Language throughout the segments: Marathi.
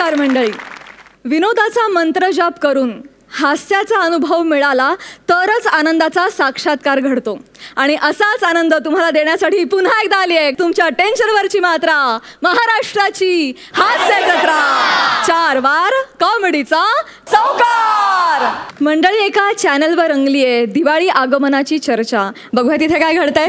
नमस्कार मंडळी. विनोदाचा मंत्रजाप करून हास्याचा अनुभव मिळाला तरच आनंदाचा साक्षात्कार घडतो. आणि असाच आनंद तुम्हाला देण्यासाठी पुन्हा एकदा आली आहे तुमच्या टेन्शनवरची मात्रा, महाराष्ट्राची हास्य जत्रा. 4 वार कॉमेडीचा चौकार. मंडळी एका चॅनलवर रंगली आहे दिवाळी आगमनाची चर्चा. बघूया तिथे काय घडतंय.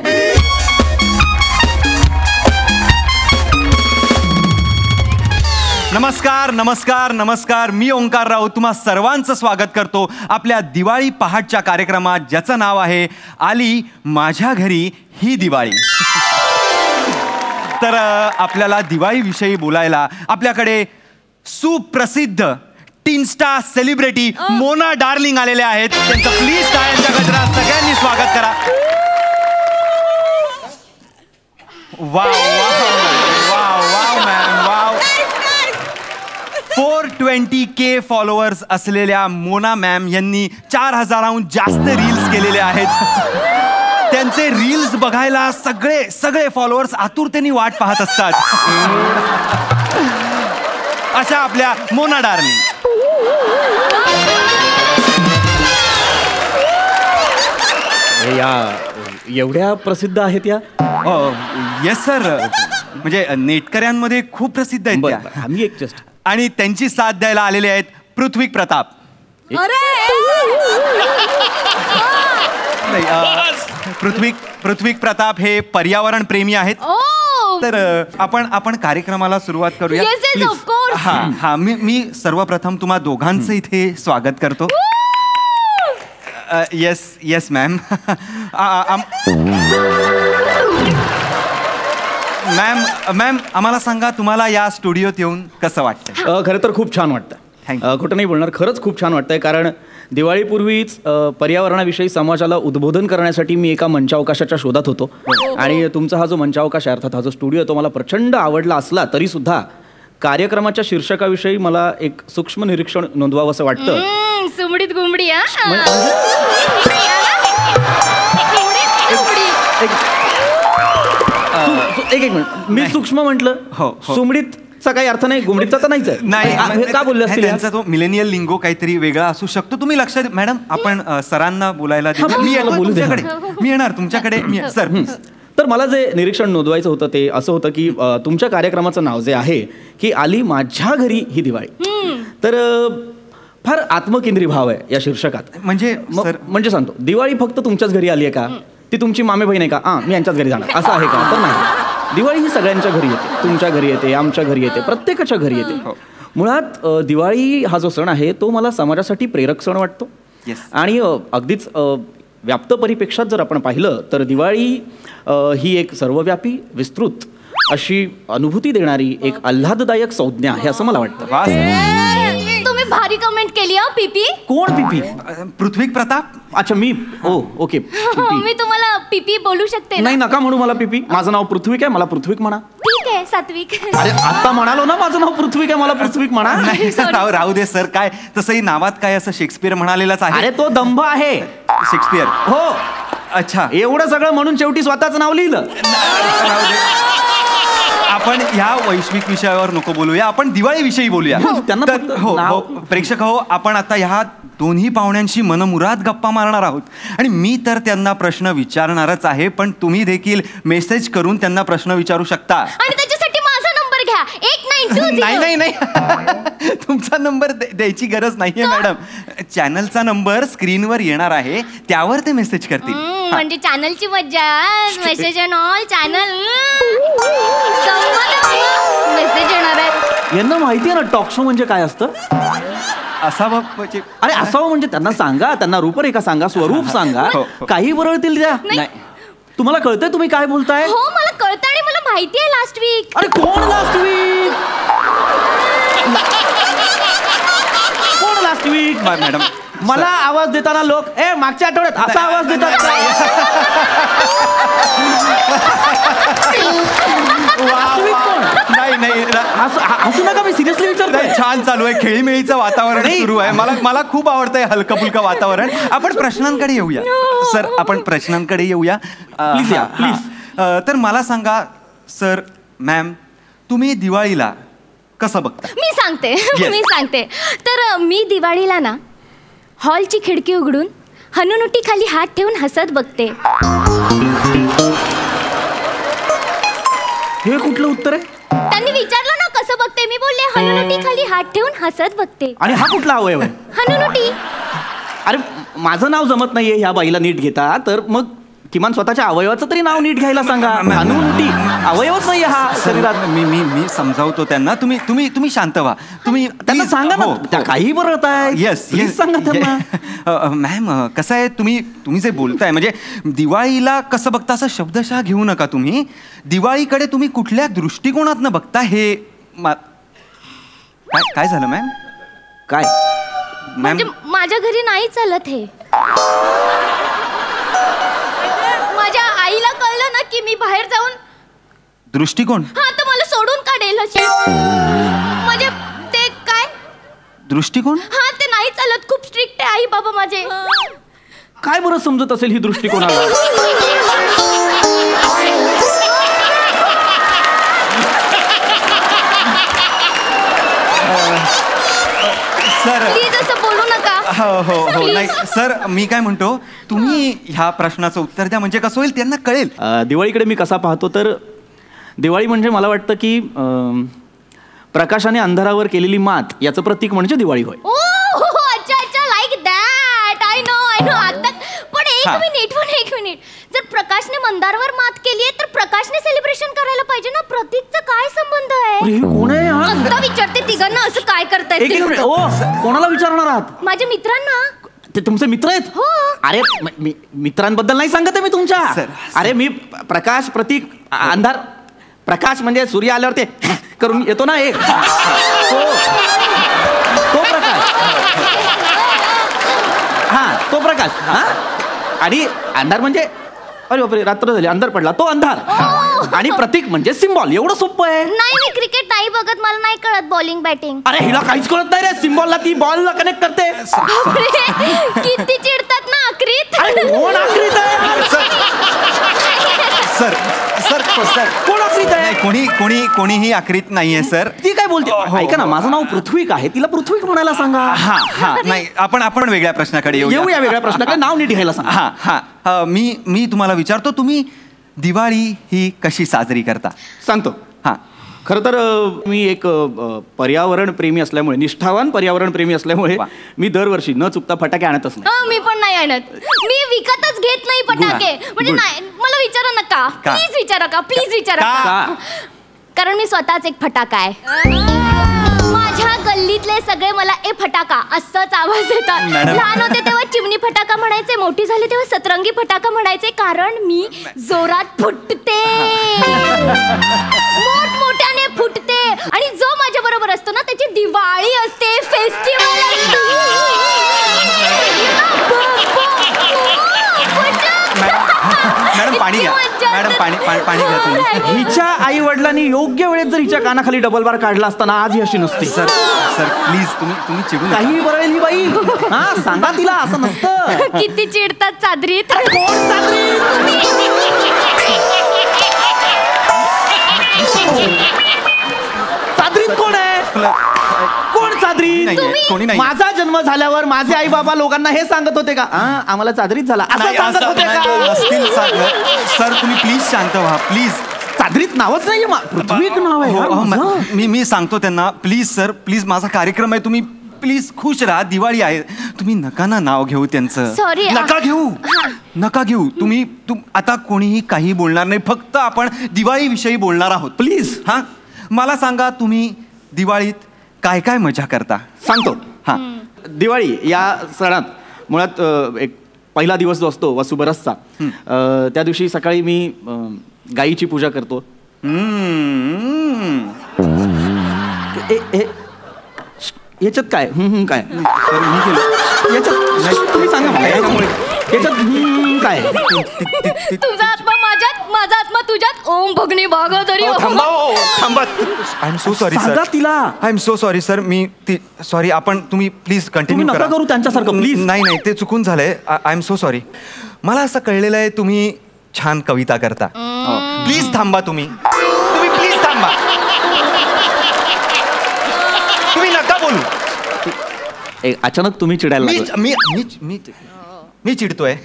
नमस्कार नमस्कार नमस्कार. मी ओंकार राऊत तुम्हा सर्वांचं स्वागत करतो आपल्या दिवाळी पहाटच्या कार्यक्रमात, ज्याचं नाव आहे आली माझ्या घरी ही दिवाळी. तर आपल्याला दिवाळीविषयी बोलायला आपल्याकडे सुप्रसिद्ध टीनस्टार सेलिब्रिटी मोना डार्लिंग आलेले आहेत. त्यांचं प्लीज टाळ्यांच्या गजरात सगळ्यांनी स्वागत करा. Wow wow wow ma'am wow. 420K followers असलेल्या मोना मॅम यांनी 4000हून जास्त रील्स केलेले आहेत. त्यांचे रील्स बघायला सगळे फॉलोअर्स आतुरतेने वाट पाहत असतात. अशा आपल्या मोना डार्लिंग. या एवढ्या प्रसिद्ध आहेत या? येस सर, म्हणजे नेटकऱ्यांमध्ये खूप प्रसिद्ध आहेत त्या. आम्ही एक जस्ट. आणि त्यांची साथ द्यायला आलेले आहेत पृथ्वीक प्रताप. पृथ्वीक प्रताप हे पर्यावरण प्रेमी आहेत. तर आपण कार्यक्रमाला सुरुवात करूया. हा मी सर्वप्रथम तुम्हा दोघांचं इथे स्वागत करतो. Yes ma'am. मॅम आम्हाला सांगा, तुम्हाला या स्टुडिओत येऊन कसं वाटतं? खरं तर खूप छान वाटतं. खोटं नाही बोलणार, खरंच खूप छान वाटतंय. कारण दिवाळीपूर्वीच पर्यावरणाविषयी समाजाला उद्बोधन करण्यासाठी मी एका मंचावकाशाच्या शोधात होतो. आणि तुमचा हा जो मंचावकाश आहे, अर्थात हा जो स्टुडिओ, तो मला प्रचंड आवडला असला तरी सुद्धा कार्यक्रमाच्या शीर्षकाविषयी मला एक सूक्ष्म निरीक्षण नोंदवावं असं वाटतं. सुमडीत गुमडी. एक मिनिट, मी सूक्ष्म म्हटलं. हो. सुमडीतचा काही अर्थ नाही, गुमडीचा तर नाहीच आहे. नाही का बोलले असतील? त्यांचा तो मिलेनियल लिंगो काहीतरी वेगळा असू शकतो. तुम्ही लक्षात. मॅडम आपण सरांना बोलायला मी येणार तुमच्याकडे. सर, तर मला जे निरीक्षण नोंदवायचं होतं ते असं होतं की तुमच्या कार्यक्रमाचं नाव जे आहे की आली माझ्या घरी ही दिवाळी, तर फार आत्मकेंद्री भाव आहे या शीर्षकात. म्हणजे सांगतो, दिवाळी फक्त तुमच्याच घरी आली आहे का? ती तुमची मामे बहीण आहे का? मी यांच्याच घरी जाणार असं आहे का? तर नाही. दिवाळी ही सगळ्यांच्या घरी येते. तुमच्या घरी येते, आमच्या घरी येते, प्रत्येकाच्या घरी येते. मुळात दिवाळी हा जो सण आहे तो मला समाजासाठी प्रेरक सण वाटतो. आणि अगदीच व्याप्त परिपेक्षात जर आपण पाहिलं तर दिवाळी ही एक सर्वव्यापी, विस्तृत अशी अनुभूती देणारी एक आल्हाददायक संज्ञा आहे असं मला वाटतं. तुम्ही भारी कमेंट केली. पीपी कोण? पीपी? पृथ्वीक प्रताप. अच्छा, मी. ओके. मी तुम्हाला पीपी बोलू शकते? नाही, नका म्हणू मला पीपी. माझं नाव पृथ्वीक आहे, मला पृथ्वीक म्हणा. ठीक आहे, सात्विक. अरे आता म्हणालो ना, माझं नाव पृथ्वीक आहे, मला पृथ्वीक म्हणा. नाही राहू दे सर. काय तसंही नावात काय असं शेक्सपियर म्हणालेलाच आहे. अरे तो दंभ आहे. शेक्सपियर? हो. अच्छा, एवढं सगळं म्हणून शेवटी स्वतःच नाव लिहिलं. आपण ह्या वैश्विक विषयावर नको बोलूया, आपण दिवाळीविषयी बोलूया. हो प्रेक्षक हो, आपण आता ह्या दोन्ही पाहुण्यांशी मनमुराद गप्पा मारणार आहोत. आणि मी तर त्यांना प्रश्न विचारणारच आहे, पण तुम्ही देखील मेसेज करून त्यांना प्रश्न विचारू शकता. आणि त्याच्यासाठी माझा नंबर घ्या, 1920. नाही तुमचा नंबर द्यायची गरज नाहीये मॅडम. चॅनलचा नंबर स्क्रीनवर येणार आहे, त्यावर ते मेसेज करतील. म्हणजे चॅनलची मज्जा. Message on all channel. Message येणार आहे. यांना माहिती आहे ना टॉक शो म्हणजे काय असतं? असावं अरे असावं म्हणजे त्यांना सांगा, त्यांना रूपरेखा सांगा, स्वरूप सांगा. काही वरळतील त्या. नाही, तुम्हाला कळतंय तुम्ही काय बोलताय? हो मला कळतं आणि मला माहिती आहे. Last week. अरे कोण लास्ट वीक? कोण लास्ट वीक? मॅडम मला आवाज देताना लोक मागच्या आठवड्यात असा आवाज देतात. नाही असं नका, मी सिरियसली विचारतोय. छान चालू आहे, खेळीमेळीचं वातावरण सुरू आहे. मला खूप आवडतंय हलकं फुलकं वातावरण. आपण प्रश्नांकडे येऊया सर, आपण प्रश्नांकडे येऊया प्लीज. तर मला सांगा सर, मॅम, तुम्ही दिवाळीला कसं बघता? मी सांगते Yes. मी सांगते. तर मी दिवाळीला ना हॉलची खिडकी उघडून हनुनुटी खाली हात ठेवून हसत बघते. हे कुठलं उत्तर आहे? त्यांनी विचारलं ना कसं बघते, मी बोलले हनुनुटी खाली हात ठेवून हसत बघते. आणि हा कुठला अवयव आहे? हनुनुटी. अरे माझं नाव जमत नाहीये ह्या बाईला नीट घेता, तर मग किमान स्वतःच्या अवयवाचं तरी नाव नीट घ्यायला सांगा. हनुनुटी अवयवच नाहीये हा शरीरात. मी समजावतो त्यांना. तुम्ही शांत व्हा. तुम्ही त्यांना सांगा ना. त्या काही बरळत आहे. येस प्लीज सांगा त्यांना. मॅम कसं आहे, तुम्ही जे बोलताय म्हणजे दिवाळीला कसं बघता असं शब्दशः घेऊ नका तुम्ही. दिवाळीकडे तुम्ही कुठल्या दृष्टिकोनातनं बघता हे काय झालं मॅम? काय म्हणजे माझ्या घरी नाही चालत हे. माझ्या आईला कळलं ना की मी बाहेर जाऊन दृष्टिकोन. हा तर मला सोडून काढेल अशी. म्हणजे ते काय दृष्टिकोन? हा ते नाही चालत. खूप स्ट्रिक्ट आहे आई बाबा माझे. काय बरं समजत असेल ही दृष्टिकोनाला? सर प्लीज असं बोलू नका. हो नाही सर, मी काय म्हणतो, तुम्ही ह्या प्रश्नाचं उत्तर द्या म्हणजे कसं होईल, त्यांना कळेल. दिवाळीकडे मी कसा पाहतो तर दिवाळी म्हणजे मला वाटतं की प्रकाशाने अंधारावर केलेली मात याचं प्रतीक म्हणजे दिवाळी होय. अच्छा लाईक दॅट. आय नो आता. पण एक मिनिट जर प्रकाशने मंदारवर मात केली आहे तर प्रकाशने सेलिब्रेशन करायला पाहिजे ना. प्रतीकचा काय संबंध आहे? कोण आहे? आता विचारते तिघांना असं काय करतायत. कोणाला विचारणार आहात? माझ्या मित्रांना. ते तुमचे मित्र आहेत? हो. अरे मित्रांबद्दल नाही सांगत आहे मी तुमच्या. अरे मी प्रकाश प्रतीक अंधार. प्रकाश म्हणजे सूर्य आल्यावर ते करून येतो ना एक, तो प्रकाश. हा तो प्रकाश. हा आणि अंधार म्हणजे अरे बापरे रात्र झाली अंधार पडला तो अंधार. आणि प्रतीक म्हणजे सिम्बॉल. एवढं सोपं आहे. नाही मी क्रिकेट नाही बघत. मला नाही कळत बॉलिंग बॅटिंग. अरे हिला काहीच कळत नाही रे. सिम्बॉलला ती बॉलला कनेक्ट करते. किती चिडतात ना आखरीत. कोण आखरीत आहे? सर कोण आखरीत आहे? कोणीही आखरीत नाहीये सर. ती काय बोलते? ऐका ना, माझं नाव पृथ्वीक आहे. तिला पृथ्वीक म्हणायला सांगा. हा नाही आपण वेगळ्या प्रश्नाकडे येऊया. वेगळ्या प्रश्नाकडे. नाव नीट घ्यायला सांगा. हा मी तुम्हाला विचारतो, तुम्ही दिवाळी ही कशी साजरी करता? सांगतो. हा खरं तर मी एक पर्यावरण प्रेमी असल्यामुळे, निष्ठावान पर्यावरण प्रेमी असल्यामुळे मी दरवर्षी न चुकता फटाके आणतच नाही. मी पण नाही आणत. मी विकतच घेत नाही फटाके. म्हणजे नाही मला विचारा नका. प्लीज विचारा का. कारण मी स्वतःच एक फटाका आहे. माझ्या गल्लीतले सगळे मला ए फटाका असंच आवाज देतात. लहान होते तेव्हा चिमणी फटाका म्हणायचे, मोठी झाले तेव्हा सतरंगी फटाका म्हणायचे. कारण मी जोरात फुटते, मोठमोठ्याने फुटते. आणि जो माझ्या बरोबर असतो ना त्याची दिवाळी असते, फेस्टिवल असतो. मॅडम पाणी घ्या. पाणी घ्या तुम्ही. हिच्या आई वडिलांनी योग्य वेळेत जर हिच्या कानाखाली डबल बार काढला असताना आज ही अशी नसते. सर प्लीज तुम्ही चिडून काही बरळेल ही बाई. हा सांगा तिला असं नसतं. किती चिडतात चादरीत. चादरीत कोण आहे? कोण चादरीत? कोणी नाही. माझा जन्म झाल्यावर माझे आई बाबा लोकांना हे सांगत होते का आम्हाला चादरीत झाला असं सांगत होते का? सर तुम्ही प्लीज शांत व्हा प्लीज. चादरीत नावच नाहीये. पृथ्वीक नाव आहे. मी सांगतो त्यांना. प्लीज सर प्लीज, माझा कार्यक्रम आहे. तुम्ही प्लीज खुश राहा. दिवाळी आहे. तुम्ही नका ना नाव घेऊ त्यांचं. सॉरी. नका घेऊ. तुम्ही आता कोणीही काही बोलणार नाही. फक्त आपण दिवाळीविषयी बोलणार आहोत. प्लीज. हा मला सांगा, तुम्ही दिवाळीत काय काय मजा करता? सांगतो. हा दिवाळी या सणात मुळात एक पहिला दिवस जो असतो वसुबरसचा, त्या दिवशी सकाळी मी गाईची पूजा करतो. याच्यात काय काय याच्यात तुम्ही सांगा मला. याच्यात काय? तुझा आत्मा माझ्यात, माझा आत्मा तुझ्यात. ओम भगनी भागवतरी. थांबा. I am so sorry sir. तिला I am so sorry sir. Sorry. तुम्ही प्लीज कंटिन्यू नका करू त्यांच्यासारखं प्लीज. नाही ते चुकून झालंय. I am so sorry. मला असं कळलेलं आहे तुम्ही छान कविता करता. प्लीज थांबा. तुम्ही प्लीज थांबा. बोलू. अचानक तुम्ही चिडायला लागला. मी चिडतोय.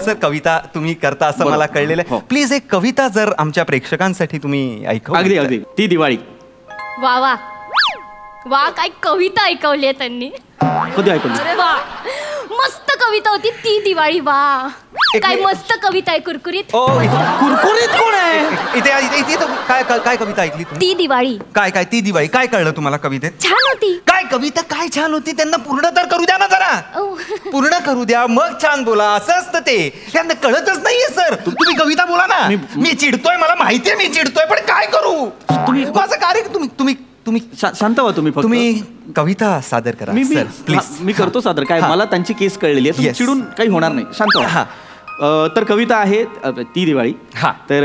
सर कविता तुम्ही करता असं मला कळलेलं आहे. प्लीज एक कविता जर आमच्या प्रेक्षकांसाठी तुम्ही ऐकू. अगदी ती दिवाळी. वा वा वा, काय कविता ऐकवली आहे त्यांनी. कधी ऐकवली? अरे वा, मस्त कविता होती ती दिवाळी. वा, काय मस्त कविता आहे, कुरकुरीत. कुरकुरीत कोण आहे इथे? इथे काय कविता ऐकली तुम्ही? ती दिवाळी. काय ती दिवाळी? काय कळलं तुम्हाला कवितेत? छान होती. काय कविता काय छान होती? त्यांना पूर्ण तर करू द्या ना जरा. पूर्ण करू द्या मग छान बोला. असं असतं ते, त्यांना कळतच नाहीये सर. तुम्ही कविता बोला ना. मी चिडतोय, मला माहितीये मी चिडतोय, पण काय करू? तुम्ही माझं कार्य तुम्ही शांत व्हा तुम्ही. तुम्ही कविता सादर करा. मी करतो सादर. काय मला त्यांची केस कळलेली आहे, चिडून काही होणार नाही. शांत व्हा. तर कविता आहे ती दिवाळी. तर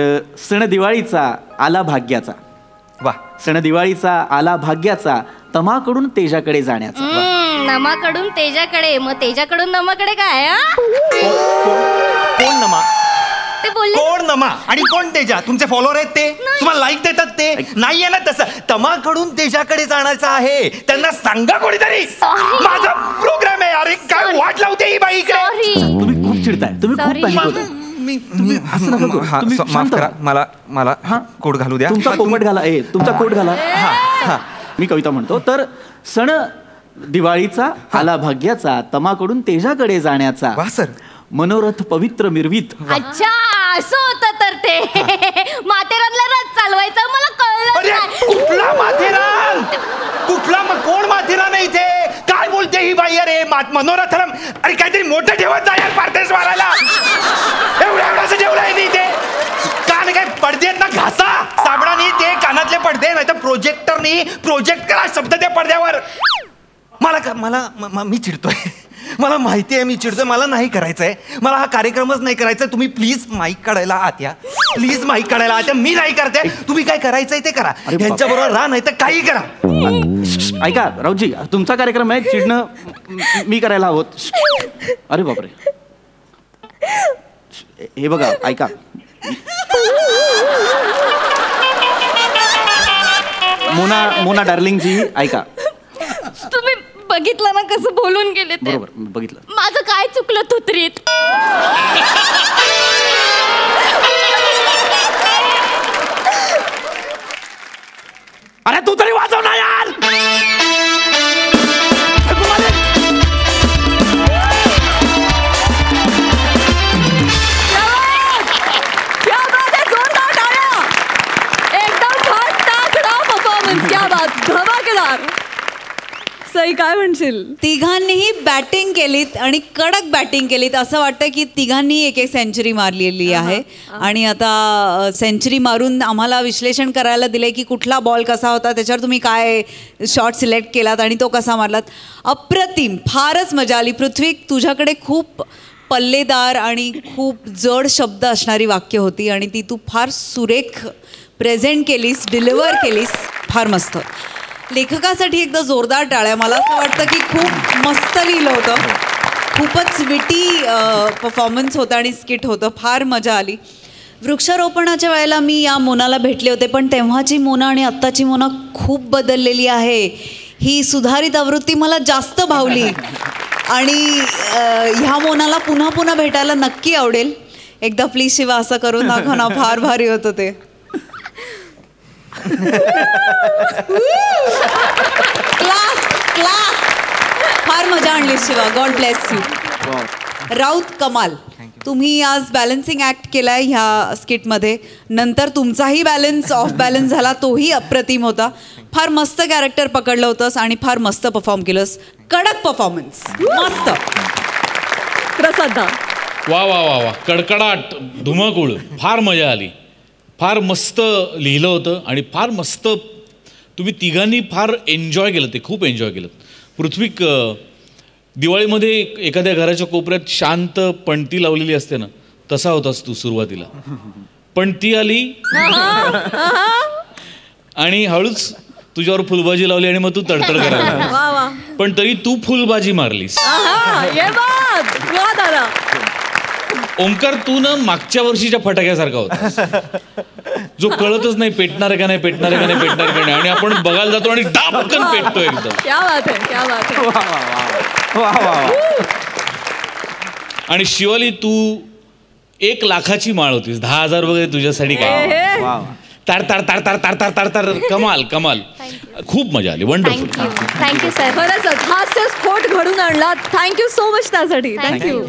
सण दिवाळीचा आला भाग्याचा. वा. सण दिवाळीचा आला भाग्याचा, तमाकडून तेजाकडे जाण्याचा. नमाकडून तेजाकडे, मग तेजाकडून नमाकडे काय? कोण नमा? ते बोलले कोण नमा आणि कोण तेजा? तुमचे फॉलोअर आहेत ते, तुम्हाला लाईक देतात ते. नाहीये ना तसं. तमाकडून तेजाकडे जाण्याचं आहे. त्यांना सांगा कोणीतरी. माझा प्रोग्राम आहे. अरे काय वाट लावते ही बाई इकडे. तुम्ही खूप चिडताय. तुम्ही खूप पॅनिक होताय. माफ करा. मला कोट घालू द्या. तुमचा पोपट घाला. तुमचा कोट घाला. मी कविता म्हणतो. तर सण दिवाळीचा आला भाग्याचा, तमाकडून तेजाकडे जाण्याचा. वा सर. मनोरथ पवित्र मिरवीत. अच्छा, असं होतं तर ते माथेरानला रथ चालवायचं. मला कळलं नाही. कुठला माथेरान? कुठला? कोण माथेरान आहे इथे? काय बोलते ही बाई? अरे मनोरथम. अरे काहीतरी मोठं ठेवत जा यार पार्टेस मारायला. एवढं ठेवलं आहे इथे. कान काय पडदे आहेत ना, घासा साबणाने ते कानातले पडदे, नाही तर प्रोजेक्टरनी प्रोजेक्ट करा शब्द त्या पडद्यावर. मला मी चिडतोय. मला माहिती आहे मी चिडतोय. मला नाही करायचंय. मला हा कार्यक्रमच नाही करायचा. तुम्ही प्लीज माईक काढायला आत या. प्लीज माईक काढायला आत या. मी नाही करते. तुम्ही काय करायचंय ते करा. यांच्या बरोबर राहा, नाही तर काही करा. ऐका राऊजी, तुमचा कार्यक्रम आहे. चिडणं मी करायला हवं. अरे बापरे. हे बघा, ऐका. मोना डार्लिंग जी, ऐका. तुम्ही बघितलं ना कसं बोलून गेले ते. बरोबर बघितलं. माझं काय चुकलं तुत्रीत? अरे तू तरी वाजव ना यार. सई काय म्हणशील? तिघांनीही बॅटिंग केलीत आणि कडक बॅटिंग केलीत. असं वाटतं की तिघांनी एक सेंचुरी मारलेली आहे. आणि आता सेंचुरी मारून आम्हाला विश्लेषण करायला दिले की कुठला बॉल कसा होता, त्याच्यावर तुम्ही काय शॉट सिलेक्ट केलात आणि तो कसा मारलात. अप्रतिम, फारच मजा आली. पृथ्वी, तुझ्याकडे खूप पल्लेदार आणि खूप जड शब्द असणारी वाक्य होती आणि ती तू फार सुरेख प्रेझेंट केलीस, डिलिव्हर केलीस. फार मस्त. लेखकासाठी एकदा जोरदार टाळ्या. मला असं वाटतं की खूप मस्त लिहिलं होतं. खूपच विटी परफॉर्मन्स होता आणि स्किट होतं. फार मजा आली. वृक्षारोपणाच्या वेळेला मी या मोनाला भेटले होते, पण तेव्हाची मोना आणि आत्ताची मोना खूप बदललेली आहे. ही सुधारित आवृत्ती मला जास्त भावली आणि ह्या मोनाला पुन्हा पुन्हा भेटायला नक्की आवडेल. एकदा प्लीज शिवा असं करून दाखव ना. फार भारी होतं ते. Class class. फार मजा आणली Shiva. God bless you. Raut, कमाल. तुम्ही आज बॅलन्सिंग ॲक्ट केलाय ह्या स्किटमध्ये. नंतर तुमचाही बॅलन्स ऑफ बॅलन्स झाला, तोही अप्रतिम होता. फार मस्त कॅरेक्टर पकडलं होतंस आणि फार मस्त परफॉर्म केलंस. कडक परफॉर्मन्स. मस्त. प्रसादा. वा वा वा वा, कडकडाट, धुमाकूळ. फार मजा आली. फार मस्त लिहिलं होतं आणि फार मस्त तुम्ही तिघांनी फार एन्जॉय केलं. ते खूप एन्जॉय केलं. पृथ्वी, दिवाळीमध्ये एखाद्या घराच्या कोपऱ्यात शांत पणती लावलेली असते ना, तसा होतास तू सुरुवातीला. पणती आली आणि हळूच तुझ्यावर फुलबाजी लावली आणि मग तू तडतड करायला. पण तरी तू फुलबाजी मारलीस. ओंकार, तू ना मागच्या वर्षीच्या फटाक्यासारखा होता. जो कळतच नाही पेटणार आहे का नाही, पेटणार आहे का नाही, पेटणार आहे का नाही, आणि आपण बघायला जातो आणि डापकन पेटतो एकदम. क्या बात आहे, क्या बात आहे. आणि शिवाली तू 1 लाखाची माळ होतीस, 10,000 वगैरे तुझ्यासाठी काय. तार तार तार तार तार तार तार तार. कमाल कमाल. खूप मजा आली. वंडरफुल. Thank you sir. खरंच हास्य स्फोट घडून आणला. थँक्यू सो मच त्यासाठी. थँक्यू.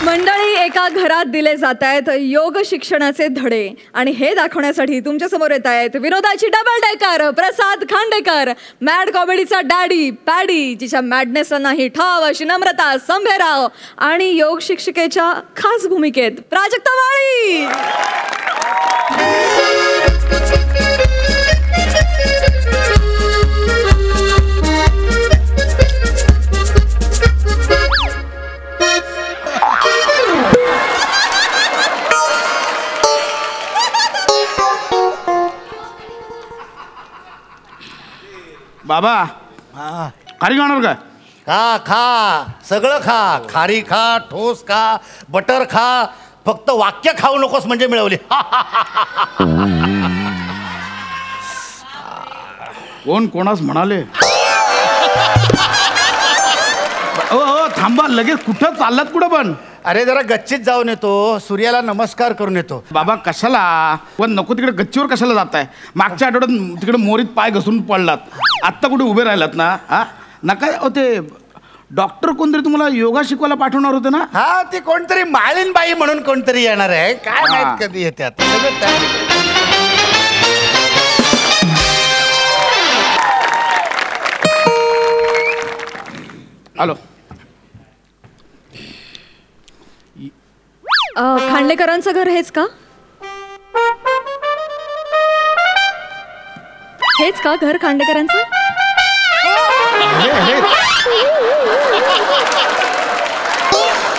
मंडळी, एका घरात दिले जात आहेत योग शिक्षणाचे धडे आणि हे दाखवण्यासाठी तुमच्या समोर येत आहेत विनोदाची डबल डेकर प्रसाद खांडेकर, मॅड कॉमेडीचा डॅडी पॅडी, जिच्या मॅडनेसला नाही ठाव अशी नम्रता संभेराव आणि योग शिक्षिकेच्या खास भूमिकेत प्राजक्ता माळी. बाबा खारी खाणार काय? खा खा सगळं खा. खारी खा, ठोस खा, बटर खा, फक्त वाक्य खाऊ नकोस म्हणजे मिळवली. कोण कोणास म्हणाले? थांबा, लगेच कुठं चाललात? कुठं पण? अरे जरा गच्चीत जाऊन येतो, सूर्याला नमस्कार करून येतो. बाबा कशाला? पण नको तिकडे गच्चीवर कशाला जाताय? मागच्या आठवड्यात तिकडे मोरीत पाय घसरून पडलात, आत्ता कुठे उभे राहिलात ना? हा नका. ते डॉक्टर कोणतरी तुम्हाला योगा शिकवायला पाठवणार होते ना? हा, ती कोणतरी माळीनबाई म्हणून कोणतरी येणार आहे. काय माहित कधी येतात. हॅलो. खांडेकरांचं घर हेच का? हेच का घर खांडेकरांचं?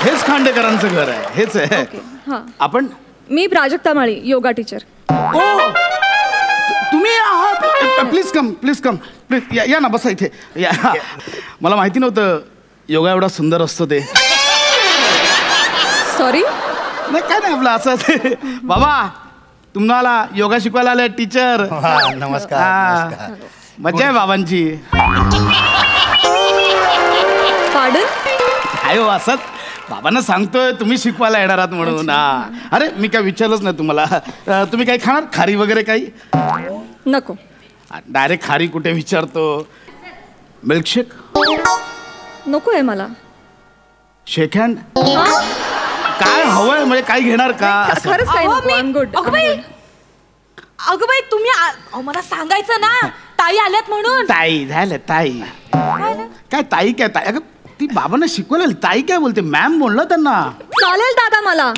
हेच खांडेकरांचं घर आहे. हेच आहे. आपण? मी प्राजक्ता माळी, योगा टीचर. तुम्ही आहात? Please come, please come, please या ना, बसा इथे या. मला माहिती नव्हतं योगा एवढा सुंदर असतो ते. सॉरी. नाही काय नाही, आपलं असं. बाबा तुम्हाला योगा शिकवायला आले टीचर. नमस्कार. मजा आहे बाबांची. पार्डन? आहे हो, असंच बाबांना सांगतोय तुम्ही शिकवायला येणार आहात म्हणून. अरे मी काय विचारलंच नाही तुम्हाला. तुम्ही काही खाणार? खारी वगैरे काही? नको. डायरेक्ट खारी कुठे विचारतो? मिल्कशेक नको आहे मला. शेक हँड? काय हवंय म्हणजे काय घेणार का? खरंच काही नको. I am good. अगं बाई तुम्ही मला सांगायचं ना, ताई आल्यात म्हणून. ताई झालं ताई. काय ताई काय ताई? अगं ती बाबांना शिकवलं. ताई काय बोलते? मॅम बोललं त्यांना. चालेल दादा मला.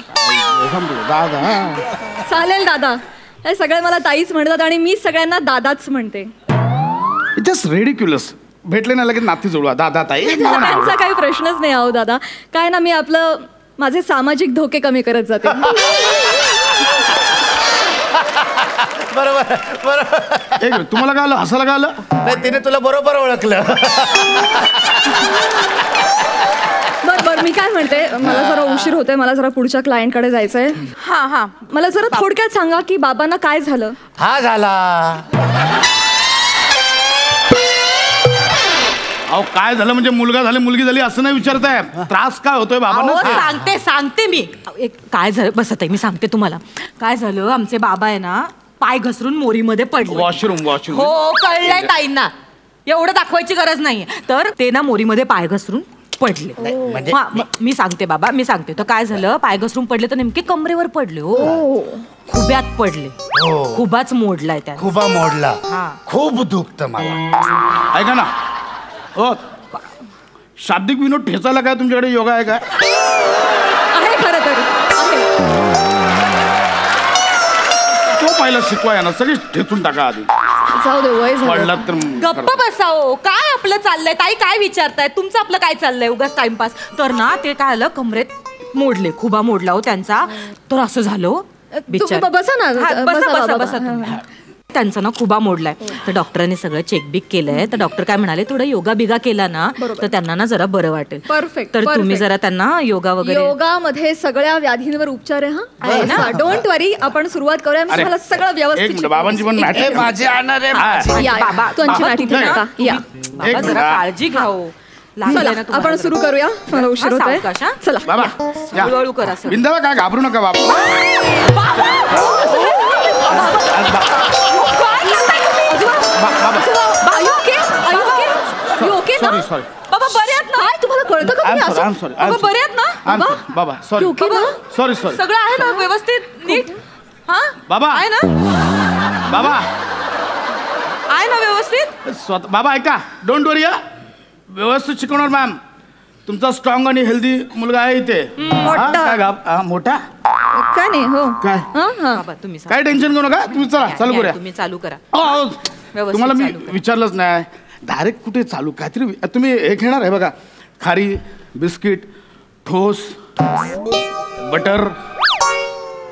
दादा चालेल दादा. हे सगळे मला ताईच म्हणतात आणि मी सगळ्यांना दादाच म्हणते. Just ridiculous. भेटले ना लगेच नाती जुळवा. दादा ताई. त्यांचा काही प्रश्नच नाही. आहो दादा काय ना, मी आपलं माझे सामाजिक धोके कमी करत जाते. बरोबर बरोबर. तुम्हाला काय आलं? हसायला काय आलं? नाही, तिने तुला बरोबर ओळखलं. बरं मी काय म्हणते, मला जरा उशीर होतोय, मला जरा पुढच्या क्लायंटकडे जायचंय. हा मला जरा थोडक्यात सांगा की बाबांना काय झालं? हा झाला. अहो काय झालं म्हणजे मुलगा झाले मुलगी झाली असं नाही विचारताय. त्रास काय होतोय बाबांना? सांगते मी. काय झालं बसत आहे, मी सांगते तुम्हाला. काय झालं, आमचे बाबा आहे ना पाय घसरून मोरीमध्ये पडले. वॉशरूम. हो कळलंय ताईंना, एवढं दाखवायची गरज नाही. तर ते ना मोरीमध्ये पाय घसरून पडले. मी सांगते बाबा, मी सांगते. तर काय झालं, पाय घसरून पडले तर नेमके कमरेवर पडले. हो खुब्यात पडले. खुबाच मोडलाय त्या. खुबा मोडला. खूप दुखत मला. ऐका ना हो, शाब्दिक विनोद ठेचायला काय तुमच्याकडे योगा आहे काय? आहे खरं तर. तो पहिला शिकवाय ना, सगळी ठेचून टाका आधी. जाऊ दे, वय झालं. तर गप्प बसाओ. काय आपलं चाललंय ताई? काय विचारताय? तुमचं आपलं काय चाललंय? उगाच टाइमपास. तर ना ते काय आलं, कमरेत मोडले, खुबा मोडला हो त्यांचा. तर असं झालं. बसा ना. बसा तुम्ही. त्यांचा ना खुबा मोडलाय. तर डॉक्टरांनी सगळं चेकबिक केलंय. तर डॉक्टर काय म्हणाले, थोडं योगा बिगा केला ना तर त्यांना ना जरा बरं वाटेल. परफेक्ट. तर तुम्ही जरा त्यांना योगा वगैरे. योगामध्ये सगळ्या व्याधींवर उपचार आहे हा. डोंट वरी, आपण सुरुवात करूया. मी तुम्हाला सगळं व्यवस्थित बाबांची पण माझे आणणार या तुमची नाटी नका या. बाबा जरा काळजी घ्या हो. चला आपण सुरू करूया, मला उशीर होत आहे. चला बाबा हळूहळू करा. बिंदावा, काय घाबरू नका बाबा. सॉरी बाबा बरे आहेत ना? तुम्हाला कळतं का? बाबा बरे आहेत ना? बाबा सॉरी सगळं आहे ना व्यवस्थित नीट? हा बाबा आहे ना? बाबा आहे ना व्यवस्थित? बाबा ऐका, डोंट वरी. व्यवस्थित शिकवणार मॅम. तुमचा स्ट्रॉंग आणि हेल्दी मुलगा आहे इथे. मोठा काय नाही हो काय बाबा तुम्ही काय टेन्शन घेऊ नका. तुम्ही चला चालू करूया. तुम्ही चालू करा. तुम्हाला मी विचारलंच नाही, डायरेक्ट कुठे चालू. काहीतरी तुम्ही हे घेणार आहे बघा, खारी बिस्किट, ठोस, बटर,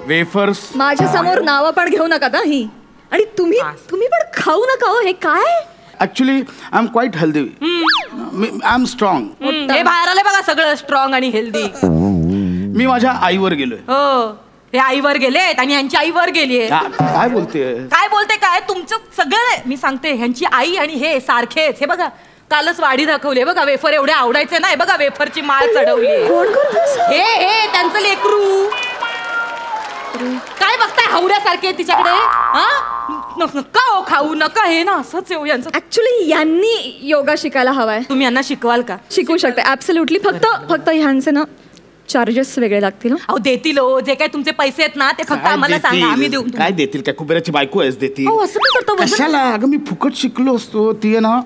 वेफर्स. माझ्या समोर नावं पण घेऊ नका ना ही. आणि तुम्ही पण खाऊ नका हो. हे काय? Actually I am quite healthy. I am strong. हे बाहेर आले बघा सगळं स्ट्रॉंग आणि हेल्दी. मी माझ्या आईवर गेलोय. हो हे आईवर गेलेत आणि ह्यांची आईवर गेलीये. काय बोलते? काय तुमचं सगळं मी सांगते. ह्यांची आई आणि हे सारखेच. हे बघा कालच वाढी दाखवली. बघा वेफर एवढे आवडायचे ना. बघा वेफरची माळ चढवली. हे त्यांचं लेकरू. काय बघताय हवऱ्यासारखे तिच्याकडे? नका हो खाऊ नका. हे ना असंच येऊ यांचं. ऍक्च्युली यांनी योगा शिकायला हवाय. तुम्ही यांना शिकवाल का? शिकवू शकते ऍब्सोल्युटली. फक्त ह्यांचे ना चार्जेस वेगळे लागतील. अहो देतील हो. जे काय तुमचे पैसे आहेत ना ते फक्त आम्हाला सांगा, आम्ही देऊ. काय देतील? काय कुबेराची बायको आहेस देतील? असं काय करतो? कशाला? अगं मी फुकट शिकलो असतो. ती आहे ना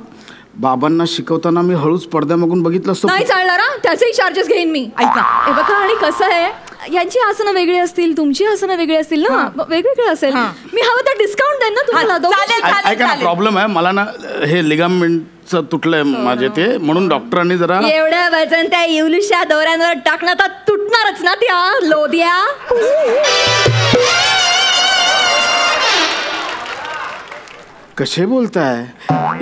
बाबांना शिकवताना मी हळूच पडद्यामागून बघितलं असतं. नाही चालणार. त्याचेही चार्जेस घेईन मी. ऐका हे बघा. आणि कसं आहे, यांची आसनं वेगळी असतील, तुमची आसनं वेगळी असतील ना, वेगवेगळे असेल. मी हवं तर डिस्काउंट देईन ना तुम्हाला. ऐका ना, प्रॉब्लेम आहे मला ना, हे लिगामेंटचं तुटलंय माझे ते, म्हणून डॉक्टरांनी जरा. एवढ्या वजन त्या इवलुशा दोऱ्यांवर टाकणं तर तुटणारच ना त्या लोद्या. कसे बोलताय?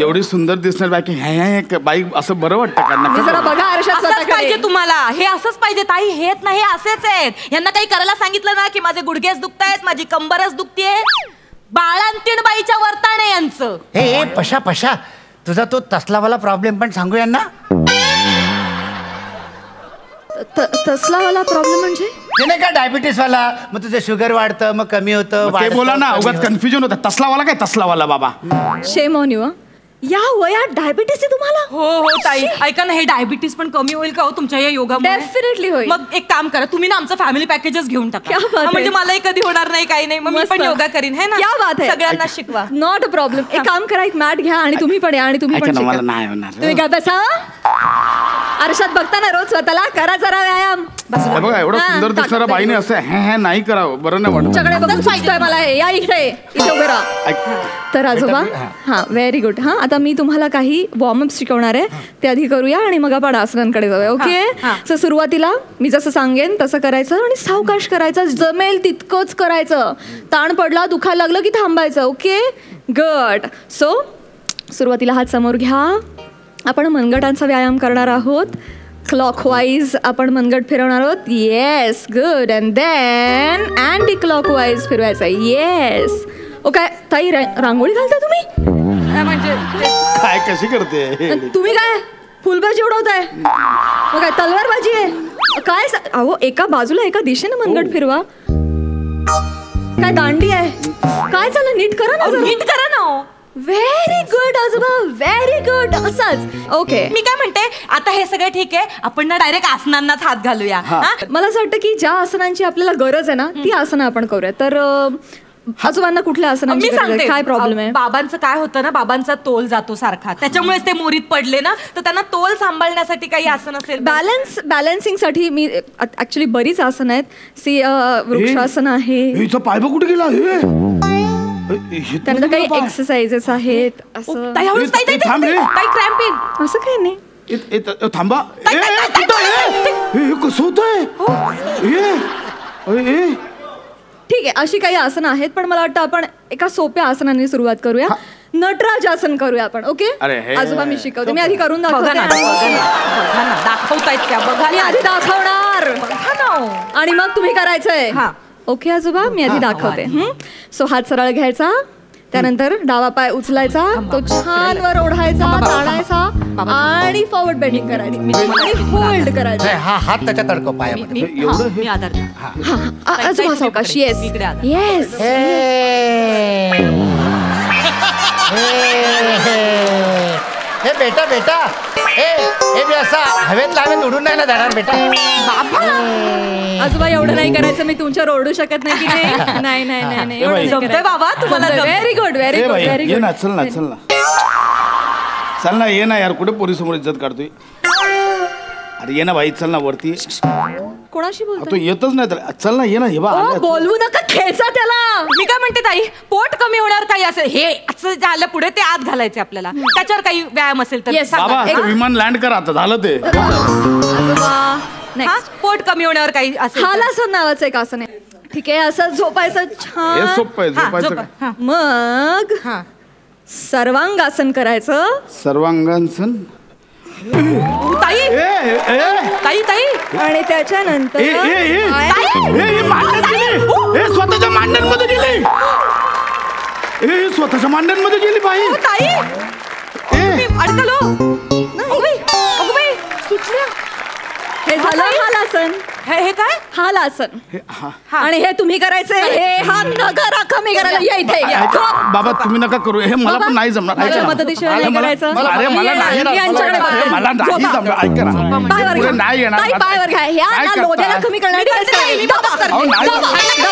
एवढी सुंदर दिसणार बाकी बाई असं बरं वाटतं का? जरा बघा आरशात पाहिजे तुम्हाला. हे असंच पाहिजे ताई. हेच नाही असेच आहेत. यांना काही करायला सांगितलं ना की माझे गुडघेच दुखतायत, माझी कंबरच दुखतेय. बाळांतीण बाईच्या वर्ताने यांचं. हे पशा तुझा तो तसलावाला प्रॉब्लेम पण सांगू यांना. तसलावाला प्रॉब्लेम म्हणजे ते नाही का डायबिटीस वाला. मग तुझं शुगर वाढतं, मग कमी होतं. ते बोला ना, उगाच कन्फ्युजन होतं. तसलावाला काय तसलावाला बाबा? Shame on you. या वयात डायबिटीस आहे तुम्हाला? हो ताई ऐका ना, हे डायबिटीस पण कमी होईल का हो तुमच्या या योगामुळे? डेफिनेटली होईल. मग एक काम करा, तुम्ही ना आमचं फॅमिली पॅकेजच घेऊन टाका. म्हणजे मलाही कधी होणार नाही, काही नाही. मग मी पण योगा करीन. है ना? क्या बात आहे. सगळ्यांना शिकवा. Not a problem. एक काम करा, एक मॅट घ्या आणि तुम्ही पण या आणि तुम्ही पण शिका. नाही होणार. तुम्ही काय बसा आरशात बघताना रोज स्वतःला करा जरा व्यायाम. बघा एवढं सुंदर दिसणारा बाईने असं हे नाही करावं. बरं नाही वाटत. तुमच्याकडे बघून सुचतोय मला हे. या इथे उभे राहा. तर आजोबा हा व्हेरी गुड. हा आता मी तुम्हाला काही वॉर्मअप शिकवणार आहे, ते आधी करूया आणि मग आपण आसनांकडे जाऊया. ओके. सो सुरुवातीला मी जसं सांगेन तसं करायचं आणि सावकाश करायचं. जमेल तितकंच करायचं. ताण पडला, दुखायला लागलं की थांबायचं. Okay good. सो सुरुवातीला हात समोर घ्या. आपण मनगटांचा व्यायाम करणार आहोत. क्लॉकवाईज आपण मनगट फिरवणार आहोत. Yes good. And then anticlockwise फिरवायचं. येस. ओके ताई रांगोळी घालता तुम्ही? म्हणजे काय कशी करते तुम्ही? काय फुलबाजी उडवताय? मग काय तलवारबाजी आहे काय? अहो एका बाजूला एका दिशेने मनगट फिरवा. काय दांडी आहे काय? चाललं नीट करा ना. नीट करा ना. व्हेरी गुड आजोबा, व्हेरी गुड. असंच. ओके मी काय म्हणते, आता हे सगळं ठीक आहे, आपण ना डायरेक्ट आसनांनाच हात घालूया. मला असं वाटतं की ज्या आसनांची आपल्याला गरज आहे ना ती आसनं आपण करूया. तर आजोबांना कुठल्या आसनांची गरज आहे? काय प्रॉब्लेम आहे? बाबांचं काय होतं ना, बाबांचा तोल जातो सारखा, त्याच्यामुळेच ते मोरीत पडले ना. तर त्यांना तोल सांभाळण्यासाठी काही आसन असेल? बॅलन्सिंग साठी मी ऍक्च्युली बरीच आसन आहेत. सी वृक्षासन आहे. हिचा पाय कुठे गेला? त्यानंतर काही एक्सरसाइजेस आहेत. असं क्रॅम्प असं काही नाही. थांबा. कसं होत आहे? ठीक आहे, अशी काही आसनं आहेत, पण मला वाटतं आपण एका सोप्या आसनाने सुरुवात करूया. नटराज आसन करूया आपण. ओके, आजोबा मी शिकवते, मी आधी करून दाखवतायत त्या, बघा मी आधी दाखवणार आणि मग तुम्ही करायचंय. ओके आजोबा, मी आधी दाखवते. सो हात सरळ घ्यायचा, त्यानंतर डावा पाय उचलायचा, तो छान वर ओढायचा, ताणायचा आणि फॉरवर्ड बेंडिंग करायची आणि होल्ड करायचा. हा हात त्याच्या तडकं पायामध्ये. आजोबा सावकाश. Yes yes. हे बेटा बेटा, हे मी असा हवेत उडून नाही ना जाणार बेटा. आजोबा एवढं नाही करायचं, मी तुमच्यावर ओरडू शकत नाही की नाही. नाही नाही नाही जमतंय बाबा तुम्हाला. Very good very good very good. चल ना चल ना चल ना, ये ना यार, कुठे पोरी समोर इज्जत काढतोय. अरे ये ना भाई, चल ना वरती. कोणाशी तो बोलतोय? येतच नाही तर चल ना, ये ना. हे बा बोलवू नका, खेचा त्याला. मी काय म्हणते ताई, पोट कमी होणार काही असेल, हे असं झालं पुढे ते आत घालायचे आपल्याला, त्याच्यावर काही व्यायाम असेल तर बाबा विमान लँड करा आता, झालं ते. पोट कमी होण्यावर काही असेल. हालासन नावाचं एक आसन आहे. ठीक आहे, असं झोपायचं छान. हे सोपं आहे झोपायचं. मग सर्वांगासन करायचं. सर्वांगासन. ताई ताई ताई. आणि त्याच्यानंतर स्वतःच्या मांड्यांमध्ये गेली. स्वतःच्या मांड्यांमध्ये गेली बाई. ताई अडकलो. सुचल्या. हे झालं हालासन. हे काय? हालासन. आणि हे तुम्ही करायचंय. हे हात नका कमी करायला. या इथे बाबा, तुम्ही नका करू, हे मला पण नाही जमणार. मदतीशिवाय नाही करायचं. अरे मला नाही जमणार. ऐका ना, पायावर नाही येणार. पायावर घ्या. ह्या लोद्याला कमी करण्यासाठी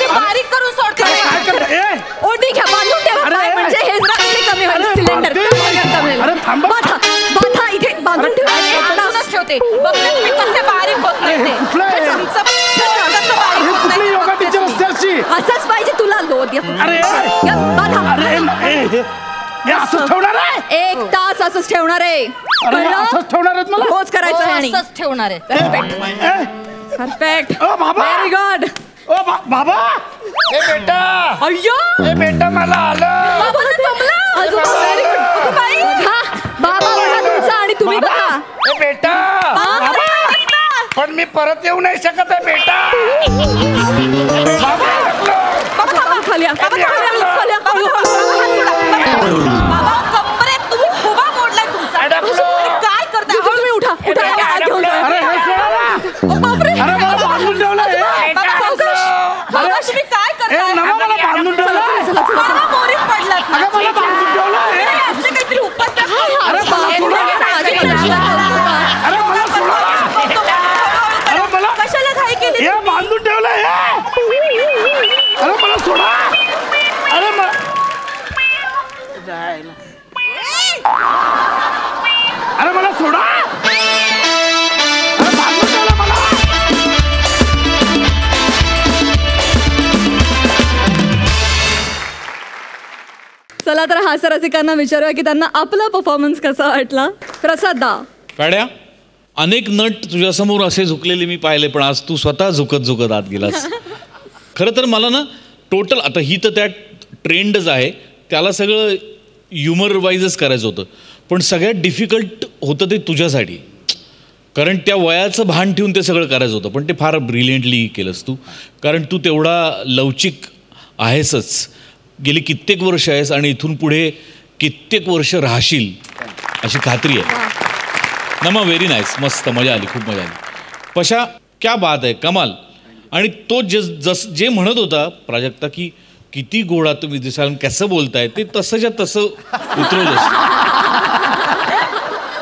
बारीक करून सोडते. ओटी घ्या, बांधून ठेवा पाय, म्हणजे हे जरा कमी होईल. सिलेंडर बाथा इथे बांधून ठेवते. बघते तुम्ही कसे बारीक होत नाही. योगा टीचर असंच पाहिजे तुला लोद. अरे असंच ठेवणार आहे. 1 तास असंच ठेवणार आहे. असंच ठेवणार आहेत मला. रोज करायचं आहे आणि असंच ठेवणार आहे. परफेक्ट. Very good. बाबा, हे बेटा, अय्यो, हे बेटा मला आलं. बाबा बघा तुमचा आणि तुम्ही बघा. हे बेटा, पण मी परत येऊ नाही शकत आहे बेटा. खाली काय करताय तुम्ही? उठा घेऊन जा. अरे मला बांधून ठेवलंय. तुम्ही काय करताय? मला बांधून ठेवलंय. मोरीत पडलात. मला बांधून ठेवलंय. असे काहीतरी उपाय. अरे मला सोडा. अरे मला कशाला घाई केली? हे बांधून ठेवलंय. अरे मला सोडा. अरे अरे मला सोडा. अरे बांधून ठेवलं मला. चला तर हास्य रसिकांना विचारूया की त्यांना आपला परफॉर्मन्स कसा वाटला. प्रसाद दा. काड्या, अनेक नट तुझ्यासमोर असे झुकलेले मी पाहिले, पण आज तू स्वतः झुकत आत गेलास. खरं तर मला ना टोटल, आता ही तर त्या ट्रेंडच आहे, त्याला सगळं ह्युमर वाईजच करायचं होतं, पण सगळ्यात डिफिकल्ट होतं ते तुझ्यासाठी, कारण त्या वयाचं भान ठेवून ते सगळं करायचं होतं. पण ते फार ब्रिलियंटली केलंस तू, कारण तू तेवढा लवचिक आहेसच. गेली कित्येक वर्ष आहेस आणि इथून पुढे कित्येक वर्ष राहशील अशी खात्री आहे. नमा व्हेरी नाईस, मस्त, मजा आली, खूप मजा आली. पशा, क्या बात आहे, कमाल. आणि तो जे म्हणत होता प्राजक्ता की किती गोडा तुम्ही दिसाल, कसं बोलताय, ते तसंच्या तसं उतरवलंस.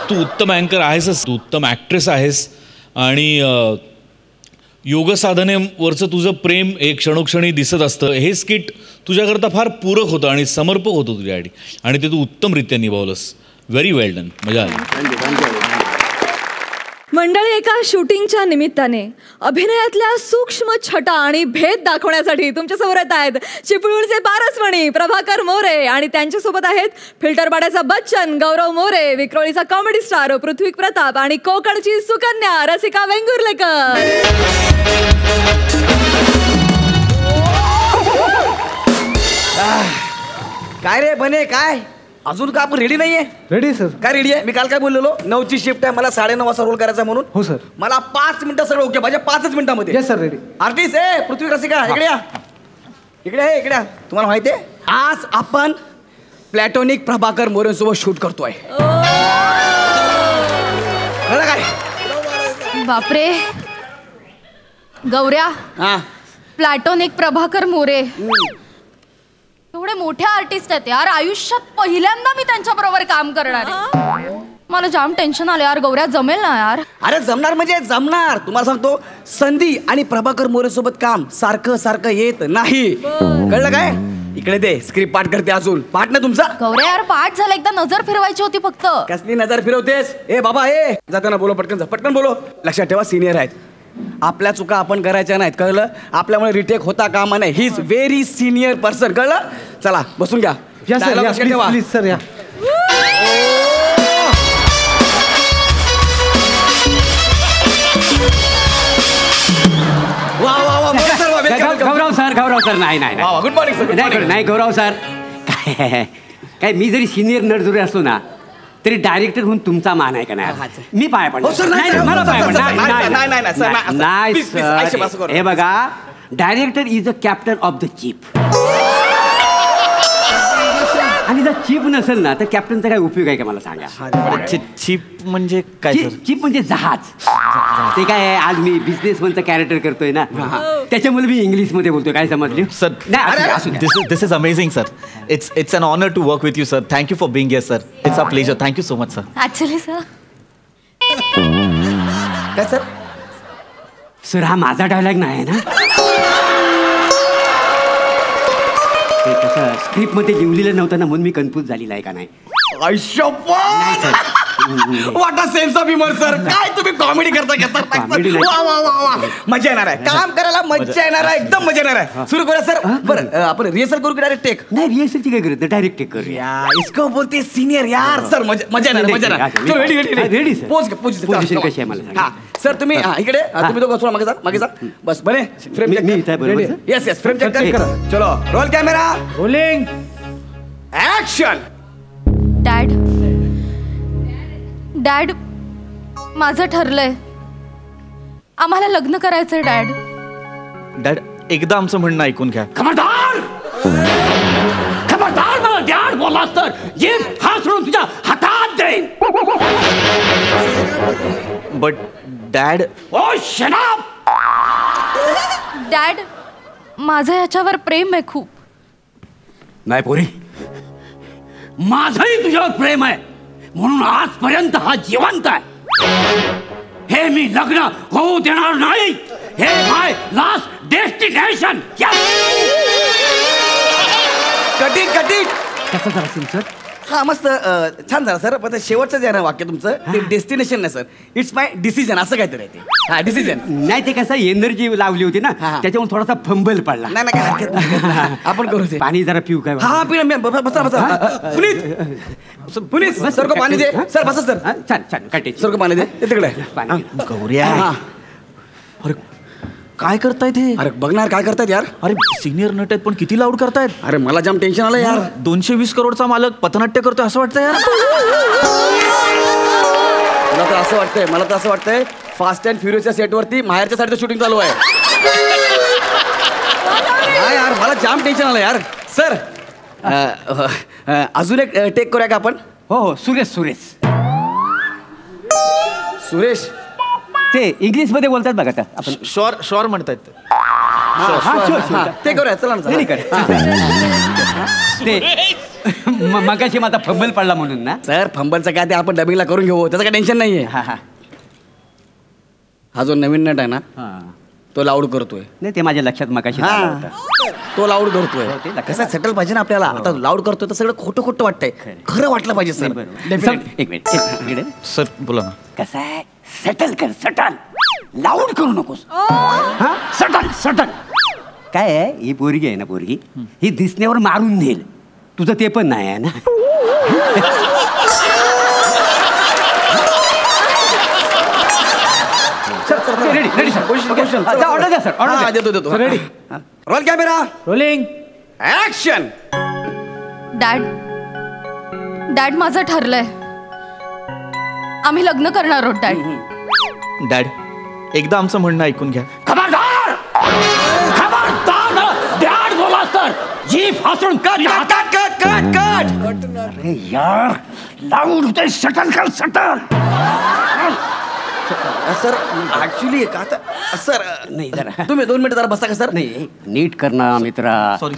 तू उत्तम अँकर आहेसच, तू उत्तम ॲक्ट्रेस आहेस, आणि योग साधनेवरचं तुझं प्रेम हे क्षणोक्षणी दिसत असतं. हे स्किट तुझ्याकरता फार पूरक होतं आणि समर्पक होतं तुझ्यासाठी, आणि ते तू उत्तमरित्या निभावलंस. व्हेरी वेल डन, मजा आली. मंडळी, एका शूटिंगच्या निमित्ताने अभिनयातल्या सूक्ष्म छटा आणि भेद दाखवण्यासाठी तुमच्यासमोर येत आहेत चिपळूणचे पारसमणी प्रभाकर मोरे, आणि त्यांच्यासोबत आहेत फिल्टरपाड्याचा बच्चन गौरव मोरे, विक्रोळीचा कॉमेडी स्टार पृथ्वी प्रताप आणि कोकणची सुकन्या रसिका वेंगुर्लेकर. काय रे बने काय अजून का आपण रेडी नाहीये? Ready sir. काय रेडी आहे? मी काल काय बोललेलो 9ची शिफ्ट आहे, मला 9:30 वाजता रोल करायचा म्हणून. हो सर. मला 5 मिनिटं सगळं ओके पाहिजे, 5च मिनिटामध्ये. Yes sir ready. आर्टिस्ट पृथ्वी रसिका इकडे या, इकडे आहे, इकडे या. तुम्हाला माहिती आहे आज आपण प्लॅटॉनिक प्रभाकर मोरेंसोबत शूट करतोय. कळलं काय? बापरे गौऱ्या, हा प्लॅटॉनिक प्रभाकर मोरे एवढे मोठे आर्टिस्ट आहेत यार. आयुष्यात पहिल्यांदा मी त्यांच्या बरोबर काम करणार आहे. मला जाम टेन्शन आलं यार. गौऱ्या जमेल ना यार? अरे जमणार म्हणजे जमणार. तुम्हाला सांगतो संधी आणि प्रभाकर मोरे सोबत काम सारखं सारखं येत नाही. कळलं काय? इकडे दे स्क्रिप्ट पाठ करते. अजून पाठ ना तुमचा? गौऱ्या यार पाठ झाला, एकदा नजर फिरवायची होती फक्त. कसली नजर फिरवतेस? ए बाबा जाताना बोलो पटकन जा, पटकन बोलो. लक्षात ठेवा सिनियर आहेत, आपल्या चुका आपण करायच्या नाहीत. कळलं? आपल्यामुळे रिटेक होता कामा नाही. He is very senior person. कळलं? चला बसून घ्या. प्लीज सर या. गौरव सर नाही गुड मॉर्निंग सर. नाही गौरव सर, काय मी जरी सिनियर नट जरी असलो ना तरी डायरेक्टर म्हणून तुमचा मान आहे का नाही? मी पाय पडलो मला पाय पडला नाही सर. हे बघा, director is a captain of the chip, आणि जर चिप नसेल ना तर कॅप्टनचा काय उपयोग आहे का मला सांगा? चिप म्हणजे काय? चिप म्हणजे जहाज. ते काय आहे, आज मी बिझनेसमनचं कॅरेक्टर करतोय ना, त्याच्यामुळे मी इंग्लिश मध्ये बोलतोय. काय समजले sir? This is amazing sir. It's an honour to work with you sir. Thank you for being here sir. It's a pleasure. Thank you so much sir. Actually sir काय सर? सर हा माझा डायलॉग नाही ना, ते कसं स्क्रिप्ट मध्ये लिहिलेलं नव्हतं ना, म्हणून मी कन्फ्यूज झालेला आहे का नाही. वाट a sense of humour sir. काय तुम्ही कॉमेडी करता घेता? मजा येणार आहे काम करायला, मजा येणार आहे, एकदम मजा येणार आहे. सुरू करूया सर. बरं आपण रिहर्सल करू की डायरेक्ट टेक? नाही रिहर्सलची काय करत, डायरेक्ट टेक करूया. इसको बोलते सिनियर यार. सर मजा येणार, मजा येणार. Ready sir. पोझिशन कशी आहे मला सांगा. सर तुम्ही इकडे, तुम्ही दोघं थोडा मागे जा. बस बने frame check. Yes frame check करा. चलो roll camera rolling action. Dad माझं ठरलंय, आम्हाला लग्न करायचंय डॅड. डॅड एकदा आमचं म्हणणं ऐकून घ्या. खबरदार मला डॅड बोललास तर जीभ हात सोडून तुझ्या हातात देईन. But dad. Oh shut up. Dad माझं याच्यावर प्रेम आहे खूप. नाही पोरी, माझंही तुझ्यावर प्रेम आहे, म्हणून आजपर्यंत हा जिवंत आहे. हे मी लग्न होऊ देणार नाही. Hey my last destination. Cutting कसं झालं सर? हा मस्त छान झालं सर. पण शेवटचं जे आहे ना वाक्य तुमचं, ते डेस्टिनेशन नाही सर, इट्स माय डिसिजन असं काहीतरी आहे ते. हा डिसिजन नाही, ते कसं एनर्जी लावली होती ना, त्याच्यामुळे थोडासा फंबल पडला. नाही काय हरकत नाही. आपण करू ते. पाणी जरा पिऊ काय? हा पिऊ. बसा पुनीत सर को पाणी दे. सर बसा सर. छान काटे सर को पाणी दे. तिकडे गौऱ्या. अरे काय करतायत हे? अरे बघणार काय करतायत यार. अरे सिनियर नट आहेत पण किती लाऊड करतायत. अरे मला जाम टेन्शन आलं यार. 220 करोडचा मालक पथनाट्य करतोय असं वाटतं यार. मला तर असं वाटतंय फास्ट अँड फ्युरियसच्या सेटवरती माहेरच्या साईडचं शूटिंग चालू आहे. हा यार मला जाम टेन्शन आलं यार. सर अजून एक टेक करूया का आपण? हो सुरेश ते इंग्लिश मध्ये बोलतात बघा. आपण शॉर म्हणतायत. ते करूया चला ना. ते मगाशी माझा फंबल पडला म्हणून ना. सर फंबलचं काय ते आपण डबिंगला करून घेऊ, त्याचं काय टेन्शन नाहीये. हा जो नवीन नट आहे ना तो लाऊड करतोय. नाही ते माझ्या लक्षात मगाशी तो लाऊड करतोय. कसं सेटल पाहिजे ना आपल्याला. आता लाऊड करतोय तर सगळं खोटं वाटतंय, खरं वाटलं पाहिजे सर. एक मिनिट सर बोला ना. कसं आहे, सेटल कर. लाऊड करू नकोस. सटल काय आहे, ही पोरगी आहे ना, पोरगी ही दिसण्यावर मारून नेल. तुझं ते पण नाही आहे ना. रेडी ऑर्डर द्या sir. Ready. Role camera rolling action. Dad माझं ठरलंय. आम्ही लग्न करणार आहोत डॅड. डॅड एकदा आमचं म्हणणं ऐकून घ्या. खबरदार डॅड बोलास तर जीभ हसून कट. अरे यार लावून होते शटल कर शटल. सर ऍक्च्युली का सर नाही जरा तुम्ही 2 मिनिटं जरा बसा का सर. नाही नीट कर ना मित्रा. सॉरी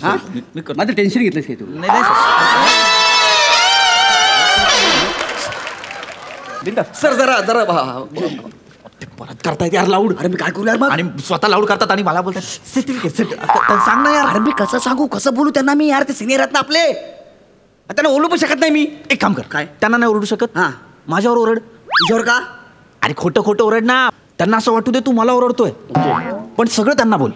माझं टेन्शन घेतलंस का तू. सर जरा परत करतायत यार लाऊड. अरे मी काय करू यार. आणि स्वतः लाऊड करतात आणि मला बोलतात सांग ना यार. अरे मी कसं सांगू कसं बोलू त्यांना मी यार. ते सिनियर आहेत ना आपले. त्यांना ओरडू पण शकत नाही मी. एक काम कर. काय त्यांना नाही ओरडू शकत. हा माझ्यावर ओरड. तुझ्यावर का. अरे खोटं ओरड ना. त्यांना असं वाटू दे तू मला ओरडतोय. पण सगळं त्यांना बोल.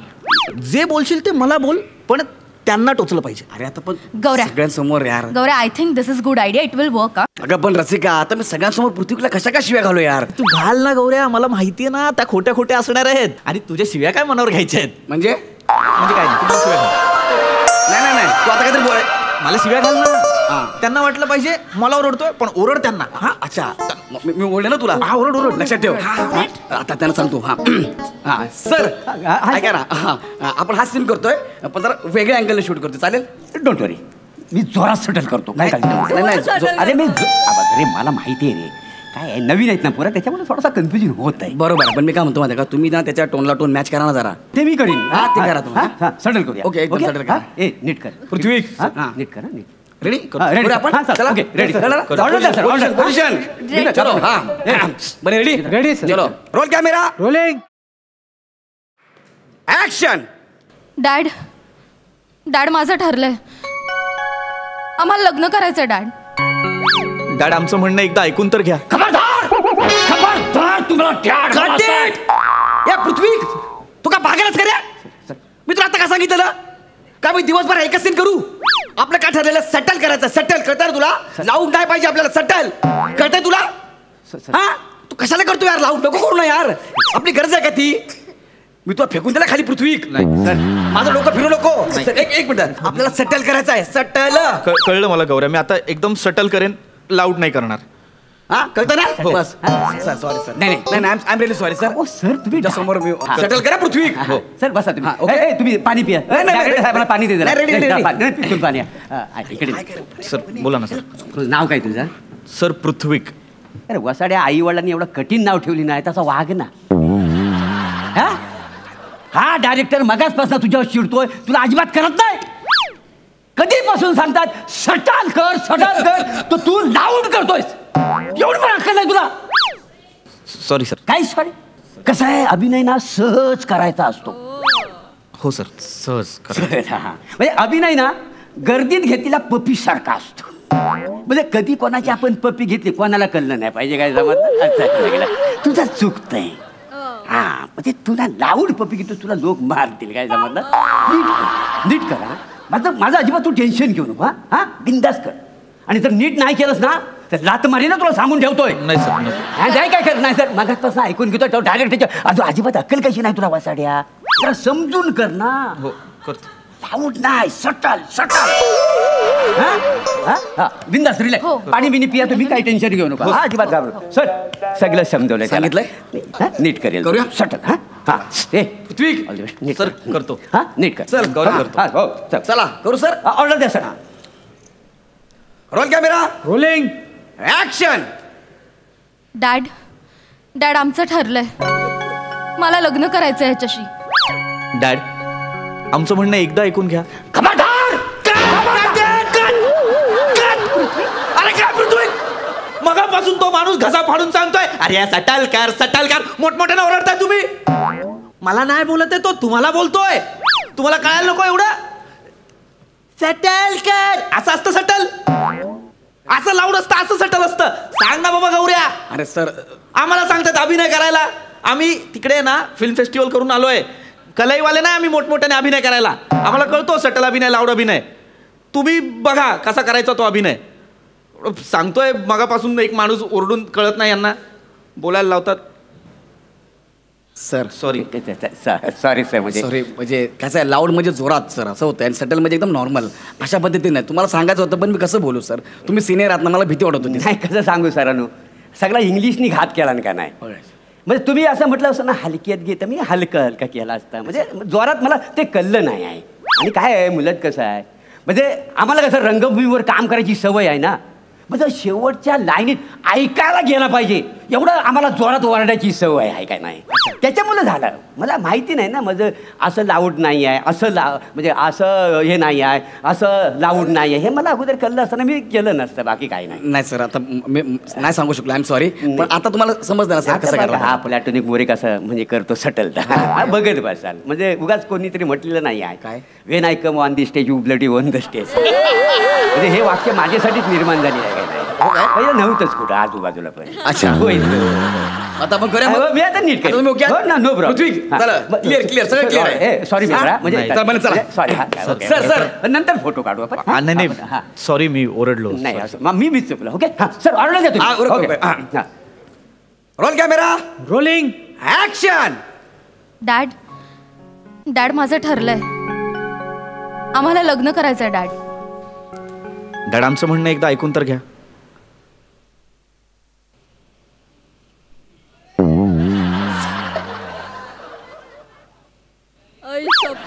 जे बोलशील ते मला बोल पण त्यांना टोचलं पाहिजे. अरे आता पण गौऱ्या सगळ्यांसमोर यार. गौऱ्या I think this is good idea. It will work. अगं पण रसिका आता मी सगळ्यांसमोर पृथ्वीला कशा काय शिव्या घालू यार. तू घाल ना गौऱ्या. मला माहितीये ना त्या खोट्या असणार आहेत आणि तुझ्या शिव्या काय मनावर घ्यायच्या आहेत. म्हणजे काय नाही तू शिव्या घाल. नाही तू आता काहीतरी बोल. मला शिव्या घाल ना. त्यांना वाटलं पाहिजे मला ओरडतोय पण ओरड त्यांना. हा अच्छा मी ओरडले ना तुला. हा ओरड लक्षात ठेव. आता त्यांना सांगतो. हा सर ऐका ना. आपण हा सीन करतोय पण जरा वेगळ्या अँगलने शूट करतोय. चालेल. डोंट वरी मी जोरात सटल करतो. काय अरे मी अरे मला माहिती आहे रे काय नवीन आहेत ना पुरा त्याच्यामुळे थोडासा कन्फ्युजन होत आहे. बरोबर पण मी काय म्हणतो माहिती का तुम्ही ना त्याच्या टोनला टोन मॅच करा ना जरा. ते मी करीन. हा ते करा तुम्ही. सटल करूया. ओके एकदम सटल करा. नीट कर पृथ्वी. नीट करा नीट. रेडी रेडी आपण चला ओके रेडी पोझिशन चलो. हा बरे रेडी चलो roll camera rolling action. Dad माझं ठरलंय. आम्हाला लग्न करायचंय डॅड. डॅड आमचं म्हणणं एकदा ऐकून तर घ्या. खबरदार तुम्हाला या पृथ्वी तू का भागायलाच का रे. मी तुला आता का सांगितलं का मी दिवसभर एकच सीन करू. आपलं काय ठरलेलं सेटल करायचं. सेटल कळतंय तुला. लावून नाही पाहिजे आपल्याला. सेटल कळतंय तुला. हा तू कशाला करतो यार. लावून नको करू ना यार. आपली गरज आहे का ती. मी तुला फेकून दिला खाली पृथ्वी. माझं डोकं फिरू नको. एक मिनिट आपल्याला सेटल करायचं आहे. सेटल कळलं मला गौऱ्या. मी आता एकदम सटल करेन. लाऊड नाही करणार. हा कळतं ना. बस सर सॉरी सर. नाही I am really sorry sir. Sir तुम्ही समोर मी सेटल करा पृथ्वी. सर बसा तुम्ही. तुम्ही पाणी पिया. मला पाणी दे पाणी. इकडे सर बोला ना सर. नाव काय तुझं. सर पृथ्वीक. अरे वसाड्या आई वडिलांनी एवढं कठीण नाव ठेवली नाही तसा वाघ ना. हा डायरेक्टर मगाचपासून तुझ्यावर चिडतोय. तुला अजिबात करत नाही. कधीपासून सांगतात सटल कर तर तू लाऊड करतोयस. एवढं पण अक्कल नाही तुला. Sorry sir. काय सॉरी. कसं आहे अभिनय ना सहज करायचा असतो. हो सर सहज म्हणजे अभिनय ना गर्दीत घेतलेला पपी सारखा असतो. म्हणजे कधी कोणाची आपण पपी घेतली कोणाला कळलं नाही पाहिजे. काय जमत तुझं चुकतंय. हा म्हणजे तुला लाऊड पपी घेतो तुला लोक मारतील. काय जमत नीट कर. माझं अजिबात तू टेन्शन घेऊ नको. हा बिंदास कर. आणि जर नीट नाही केलंस ना तर लात मारी ना तुला सांगून ठेवतोय. नाही सर नाही काय करत नाही सर. मागासपासून ऐकून घेतो डायरेक्ट अजिबात अक्कल कशी नाही तुला वासाड्या. जरा समजून कर ना. हो करतो. लाऊड नाही सटल. बिंदास रिलॅक्स. पाणी बिनी पिया तुम्ही काही टेन्शन घेऊ नका. अजिबात घाबरू. सर सगळं समजवलंय सांगितलंय. नीट करेल. करूया सटल. पृथ्वी सर करतो. हा नीट कर. चल गौरव करतो. चला करू सर. ऑर्डर द्या sir. Role camera rolling action. Dad आमचं ठरलंय. मला लग्न करायचंय ह्याच्याशी. डॅड आमचं म्हणणं एकदा ऐकून घ्या. खबरदार. अरे काय पृथ्वी मगापासून तो माणूस घसा फाडून सांगतोय अरे सटल कर मोठमोठ्यानं ओरडताय तुम्ही. मला नाही बोलत आहे तो तुम्हाला बोलतोय. तुम्हाला कळायला नको एवढं. सटल कर असं असतं. सटल असं लाऊड असतं. असं सटल असतं. सांग ना बाबा गौऱ्या. अरे सर आम्हाला सांगतात अभिनय करायला. आम्ही तिकडे ना फिल्म फेस्टिवल करून आलोय. कलाईवाले नाही आम्ही मोठमोठ्याने अभिनय करायला. आम्हाला कळतो सटल अभिनय लाऊड अभिनय. तुम्ही बघा कसा करायचा तो अभिनय. सांगतोय मगापासून एक माणूस ओरडून कळत नाही यांना बोलायला लावतात. सर सॉरी सॉरी सर म्हणजे सॉरी म्हणजे कसं आहे लाऊड म्हणजे जोरात सर असं होतं आणि सटल म्हणजे एकदम नॉर्मल अशा पद्धतीने तुम्हाला सांगायचं होतं पण मी कसं बोलू सर तुम्ही सिनियर आहात ना मला भीती वाटत होती. नाही कसं सांगू सरांनो सगळा इंग्लिशनी घात केला ना का नाही म्हणजे तुम्ही असं म्हटलं असं ना हलक्यात घेतं मी हलकं केला असतं म्हणजे जोरात मला ते कळलं नाही आहे. आणि काय आहे मुलं कसं आहे म्हणजे आम्हाला कसं रंगभूमीवर काम करायची सवय आहे ना म्हणजे शेवटच्या लाईनीत ऐकायला गेला पाहिजे एवढं आम्हाला जोरात ओरडायची सवय आहे काय नाही त्याच्यामुळे झालं मला माहिती नाही ना म्हणजे असं लाऊड नाही आहे असं म्हणजे असं हे नाही आहे असं लाऊड नाही आहे हे मला अगोदर कळलं असताना मी केलं नसतं बाकी काही नाही. नाही सर आता मी नाही सांगू शकलो आय एम सॉरी पण आता तुम्हाला समजलं ना सर कसं करायला हा प्लॅटोनिक मोरे कसं म्हणजे करतो सटल बघत बसाल म्हणजे उगाच कोणीतरी म्हटलेलं नाही आहे काय when I come on the stage you bloody on the stage म्हणजे हे वाक्य माझ्यासाठीच निर्माण झालेलं आहे काय नव्हतंच कुठं आजूबाजूला पण. अच्छा आता आपण करूया मी आता नीट तुम्ही ओके ना नो प्रॉब्लेम क्लिअर सगळं क्लिअर आहे सॉरी म्हणजे सॉरी सर सर नंतर फोटो काढू आपण. नाही सॉरी मी ओरडलो नाही मी चुकलो ओके सर ऑर्डर द्या role camera rolling action. Dad माझं ठरलंय आम्हाला लग्न करायचंय डॅड. डॅड आमचं म्हणणं एकदा ऐकून तर घ्या. आई शपथ.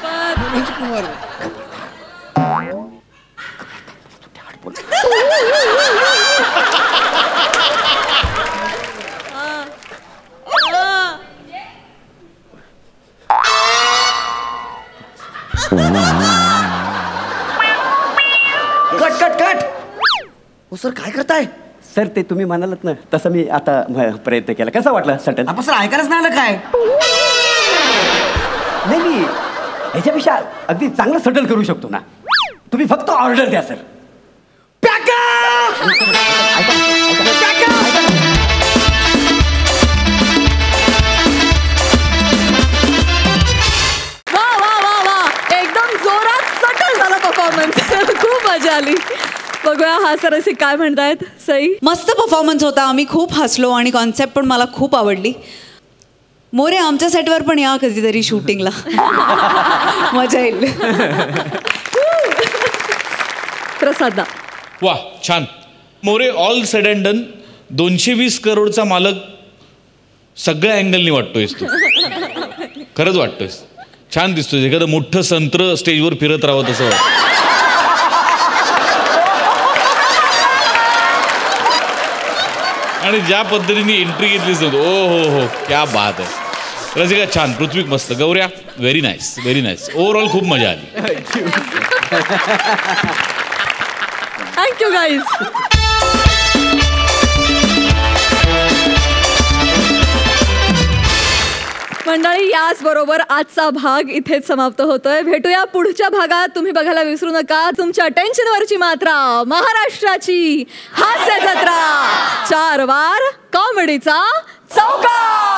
Cut cut cut. हो सर काय करताय सर ते तुम्ही म्हणालात ना तसं मी आता प्रयत्न केला कसा वाटला सटल आपण सर ऐकायलाच नाही आलं काय नाही मी ह्याच्यापेक्षा अगदी चांगलं सटल करू शकतो ना तुम्ही फक्त ऑर्डर द्या सर. वा वा वा वा एकदम जोरात सटल झाला परफॉर्मन्स. खूप मजा आली. बघूया हा सर असे काय म्हणतायत. सई मस्त परफॉर्मन्स होता आम्ही खूप हसलो आणि कॉन्सेप्ट पण मला खूप आवडली. मोरे आमच्या सेटवर पण या कधीतरी शूटिंगला मजा येईल. प्रसाद वा छान More all sed and done 220 करोडचा मालक सगळ्या अँगलनी वाटतोयस तू खरंच वाटतोयस छान दिसतोय एखादं मोठं संत्र स्टेजवर फिरत राहत असं वाटतं. आणि ज्या पद्धतीने एंट्री घेतलीच नव्हती ओ हो क्या बात आहे. रसिका छान पृथ्वी मस्त गौऱ्या व्हेरी नाईस ओव्हरऑल खूप मजा आली. Thank you guys. मंडळी याच बरोबर आजचा भाग इथेच समाप्त होतोय. भेटूया पुढच्या भागात. तुम्ही बघायला विसरू नका तुमच्या टेन्शनवरची मात्रा महाराष्ट्राची हास्य जत्रा 4 वार कॉमेडीचा चौकार.